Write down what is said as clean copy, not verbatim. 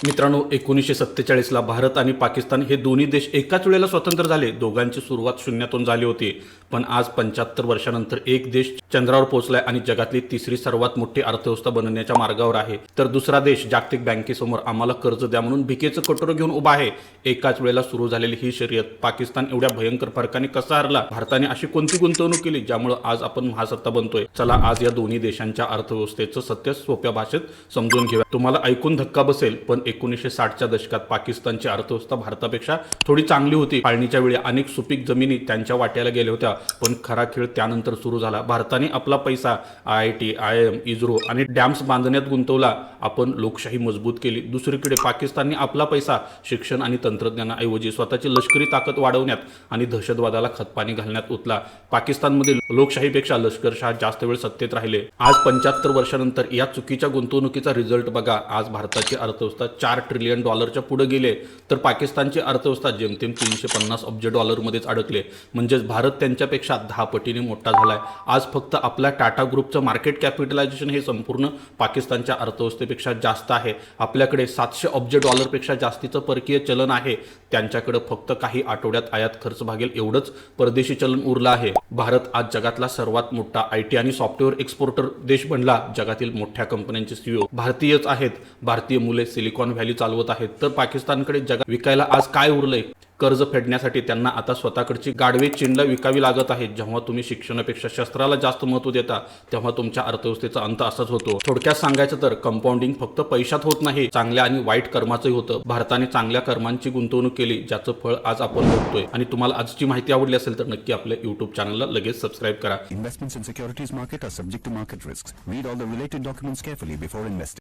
मित्रांनो, 1947ला भारत आणि पाकिस्तान हे दोन्ही देश एकाच वेळेला स्वतंत्र झाले. दोघांची सुरुवात शून्यातून झाली होती. पण आज 75 वर्षानंतर एक देश चंद्रावर पोहोचलाय आणि जगातली तिसरी सर्वात मोठी अर्थव्यवस्था बनण्याच्या मार्गावर आहे. तर दुसरा देश जागतिक बँकेसमोर आम्हाला कर्ज द्या म्हणून भिकेचं कटोरं घेऊन उभा आहे. एकाच वेळेला सुरू झालेली ही शर्यत पाकिस्तान एवढ्या भयंकर फरकाने कसा हरला? भारताने अशी कोणती गुंतवणूक केली ज्यामुळे आज आपण महासत्ता बनतोय? चला आज या दोन्ही देशांच्या अर्थव्यवस्थेचं सत्य सोप्या भाषेत समजून घेऊया. तुम्हाला ऐकून धक्का बसेल, पण 1960च्या दशकात पाकिस्तानची अर्थव्यवस्था भारतापेक्षा थोडी चांगली होती. फाळणीच्या वेळी अनेक सुपीक जमिनी त्यांच्या वाट्याला गेल्या होत्या. पण खरा खेळ त्यानंतर सुरू झाला. भारताने आपला पैसा IIT, IIM, इस्रो आणि डॅम्स बांधण्यात गुंतवला. आपण लोकशाही मजबूत केली. दुसरीकडे पाकिस्तानने आपला पैसा शिक्षण आणि तंत्रज्ञानाऐवजी स्वतःची लष्करी ताकद वाढवण्यात आणि दहशतवादाला खतपाणी घालण्यात उतला. पाकिस्तानमध्ये लोकशाहीपेक्षा लष्करशाह जास्त वेळ सत्तेत राहिले. आज 75 वर्षानंतर या चुकीच्या गुंतवणुकीचा रिझल्ट बघा. आज भारताची अर्थव्यवस्था $4 ट्रिलियन पुढे गेले, तर पाकिस्तानची अर्थव्यवस्था जेमतेम $350 अब्ज मध्येच अडकले. म्हणजेच भारत त्यांच्यापेक्षा 10 पटीने मोठा झालाय. आज फक्त आपल्या टाटा ग्रुपचं मार्केट कॅपिटलायझेशन हे संपूर्ण पाकिस्तानच्या अर्थव्यवस्थेपेक्षा जास्त आहे. आपल्याकडे $700 अब्ज पेक्षा जास्तीचं परकीय चलन आहे. त्यांच्याकडे फक्त काही आठवड्यात आयात खर्च भागेल एवढंच परदेशी चलन उरलं आहे. भारत आज जगातला सर्वात मोठा IT आणि सॉफ्टवेअर एक्सपोर्टर देश बनला. जगातील मोठ्या कंपन्यांचे CEO भारतीयच आहेत. भारतीय मुले सिलिकॉन व्हॅली चालवत आहेत. तर पाकिस्तानकडे जगात विकायला आज काय उरलंय? कर्ज फेडण्यासाठी त्यांना आता स्वतःकडची गाढवे चीनला विकावी लागत आहेत. जेव्हा तुम्ही शिक्षणापेक्षा शस्त्राला जास्त महत्त्व देता, तेव्हा तुमच्या अर्थव्यवस्थेचा अंत असाच होतो. थोडक्यात सांगायचं तर कंपाऊंडिंग फक्त पैशात होत नाही, चांगल्या आणि वाईट कर्माचंही होतं. भारताने चांगल्या कर्मांची गुंतवणूक केली, ज्याचं फळ आज आपण भोगतोय. आणि तुम्हाला आजची माहिती आवडली असेल तर नक्की आपल्या YouTube चॅनलला लगेच सबस्क्राईब करा. Investments in securities market are subject to market risks. Read all the related documents carefully before investing.